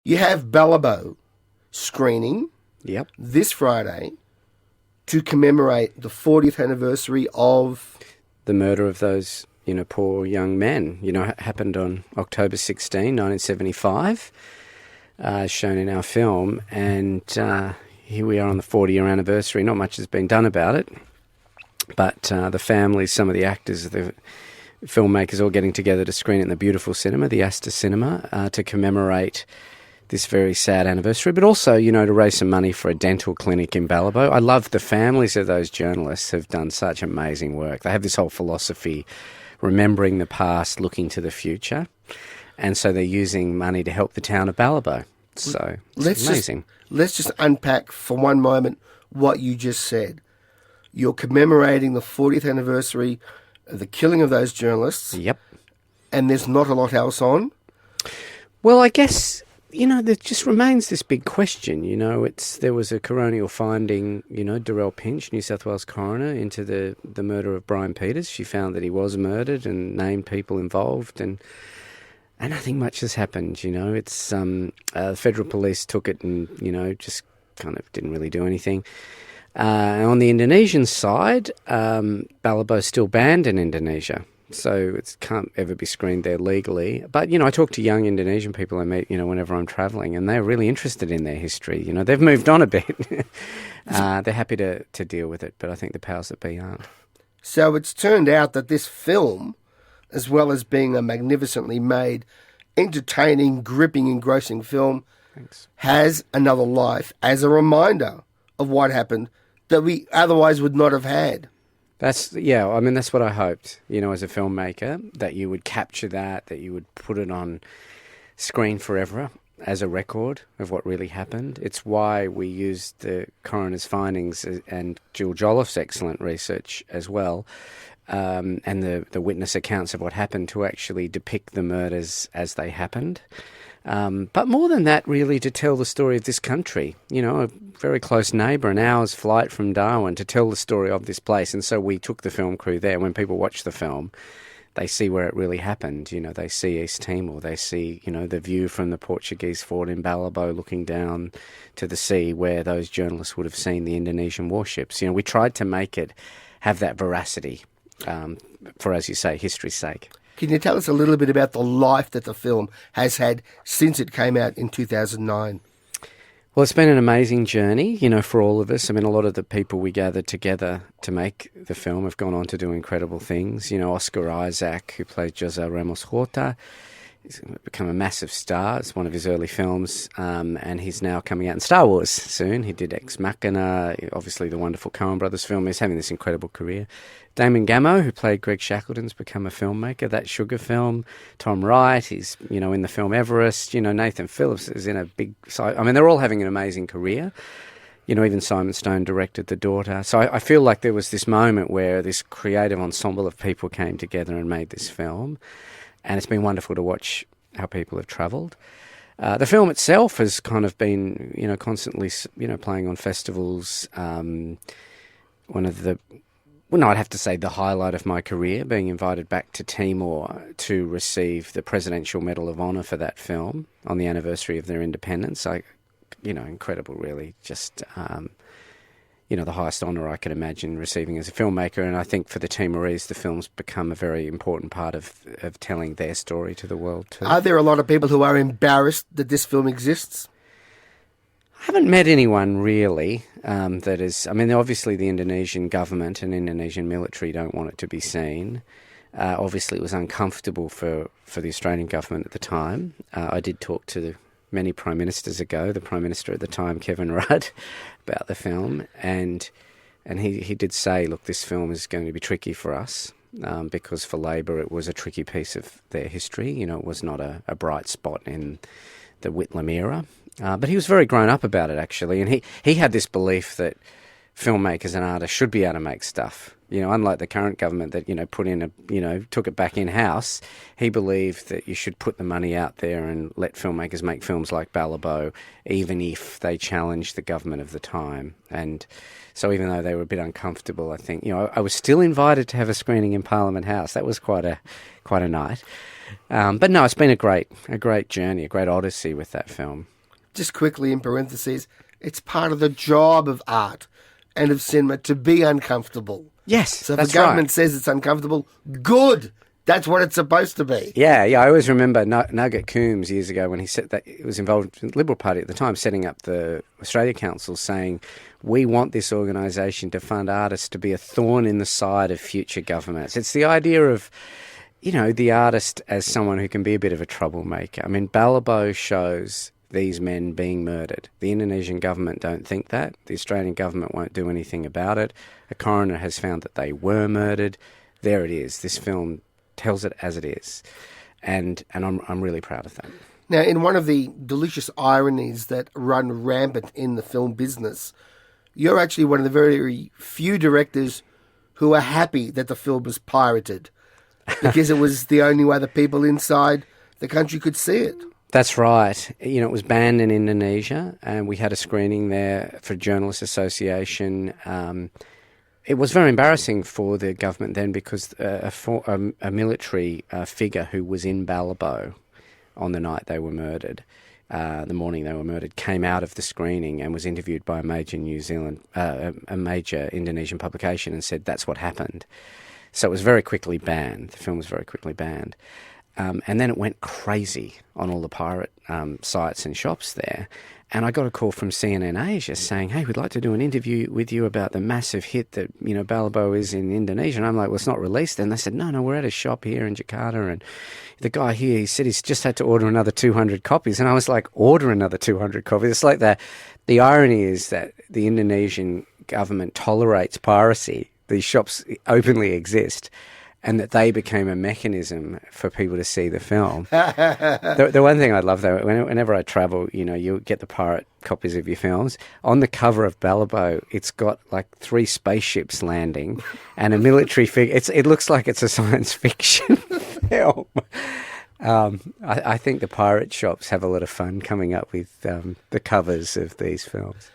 You have Balibo screening Yep. this Friday to commemorate the 40th anniversary of... The murder of those, poor young men, happened on October 16, 1975, shown in our film. And here we are on the 40-year anniversary. Not much has been done about it. But the families, some of the actors, the filmmakers all getting together to screen it in the beautiful cinema, the Astor Cinema, to commemorate this very sad anniversary, but also, to raise some money for a dental clinic in Balibo. I love the families of those journalists have done such amazing work. They have this whole philosophy, remembering the past, looking to the future. And so they're using money to help the town of Balibo. So it's amazing. Let's just unpack for one moment what you just said. You're commemorating the 40th anniversary of the killing of those journalists. Yep. And there's not a lot else on? Well, I guess, there just remains this big question. There was a coronial finding, Darrell Pinch, New South Wales coroner, into the murder of Brian Peters. She found that he was murdered and named people involved, and nothing much has happened. It's the federal police took it and, just kind of didn't really do anything. On the Indonesian side, Balibo's still banned in Indonesia, so it can't ever be screened there legally. But, I talk to young Indonesian people I meet, whenever I'm travelling, and they're really interested in their history. They've moved on a bit. They're happy to deal with it, but I think the powers that be aren't. So it's turned out that this film, as well as being a magnificently made, entertaining, gripping, engrossing film, has another life as a reminder of what happened that we otherwise would not have had. That's what I hoped, as a filmmaker, that you would capture that you would put it on screen forever as a record of what really happened. It's why we used the coroner's findings and Jill Jolliffe's excellent research as well, and the witness accounts of what happened to actually depict the murders as they happened. But more than that, really, to tell the story of this country, a very close neighbour, an hour's flight from Darwin, to tell the story of this place. And so we took the film crew there. When people watch the film, they see where it really happened. They see East Timor. They see, the view from the Portuguese fort in Balibo looking down to the sea where those journalists would have seen the Indonesian warships. We tried to make it have that veracity for, as you say, history's sake. Can you tell us a little bit about the life that the film has had since it came out in 2009? Well, it's been an amazing journey, for all of us. I mean, a lot of the people we gathered together to make the film have gone on to do incredible things. Oscar Isaac, who played José Ramos Horta, he's become a massive star. It's one of his early films, and he's now coming out in Star Wars soon. He did Ex Machina, obviously the wonderful Coen Brothers film. He's having this incredible career. Damon Gamo, who played Greg Shackleton's become a filmmaker. That Sugar film. Tom Wright, he's, in the film Everest. Nathan Phillips is in a big... I mean, they're all having an amazing career. Even Simon Stone directed The Daughter. So I feel like there was this moment where this creative ensemble of people came together and made this film. And it's been wonderful to watch how people have travelled. The film itself has kind of been, constantly, playing on festivals. I'd have to say the highlight of my career, being invited back to Timor to receive the Presidential Medal of Honour for that film on the anniversary of their independence. Incredible, really. Just, the highest honour I could imagine receiving as a filmmaker. And I think for the Timorese, the film's become a very important part of telling their story to the world too. Are there a lot of people who are embarrassed that this film exists? I haven't met anyone really that is... I mean, obviously the Indonesian government and Indonesian military don't want it to be seen. Obviously it was uncomfortable for the Australian government at the time. I did talk to many prime ministers ago, the Prime Minister at the time, Kevin Rudd, about the film, and he did say, look, this film is going to be tricky for us, because for Labor it was a tricky piece of their history. It was not a bright spot in the Whitlam era. But he was very grown up about it, actually, and he had this belief that filmmakers and artists should be able to make stuff. Unlike the current government that, took it back in-house, he believed that you should put the money out there and let filmmakers make films like Balibo, even if they challenged the government of the time. And so even though they were a bit uncomfortable, I think, I was still invited to have a screening in Parliament House. That was quite a night. But no, it's been a great journey, a great odyssey with that film. Just quickly in parentheses, it's part of the job of art and of cinema to be uncomfortable. Yes, so if that's the government right. says it's uncomfortable, good. That's what it's supposed to be. Yeah. I always remember Nugget Coombs years ago when he said that he was involved in the Liberal Party at the time, setting up the Australia Council, saying, we want this organisation to fund artists to be a thorn in the side of future governments. It's the idea of, the artist as someone who can be a bit of a troublemaker. I mean, Balibo shows these men being murdered. The Indonesian government don't think that. The Australian government won't do anything about it. A coroner has found that they were murdered. There it is. This film tells it as it is. And I'm really proud of that. Now, in one of the delicious ironies that run rampant in the film business, you're actually one of the very few directors who are happy that the film was pirated because it was the only way the people inside the country could see it. That's right. It was banned in Indonesia, and we had a screening there for Journalists Association. It was very embarrassing for the government then because a military figure who was in Balibo on the night they were murdered, the morning they were murdered, came out of the screening and was interviewed by a major a major Indonesian publication and said that's what happened. So it was very quickly banned. The film was very quickly banned. And then it went crazy on all the pirate sites and shops there. And I got a call from CNN Asia saying, hey, we'd like to do an interview with you about the massive hit that, Balibo is in Indonesia. And I'm like, well, it's not released. And they said, no, we're at a shop here in Jakarta. And the guy here, he said he's just had to order another 200 copies. And I was like, order another 200 copies? It's like the irony is that the Indonesian government tolerates piracy. These shops openly exist. And that they became a mechanism for people to see the film. The one thing I love, though, whenever I travel, you get the pirate copies of your films. On the cover of Balibo, it's got like 3 spaceships landing and a military figure. It looks like it's a science fiction film. I think the pirate shops have a lot of fun coming up with the covers of these films.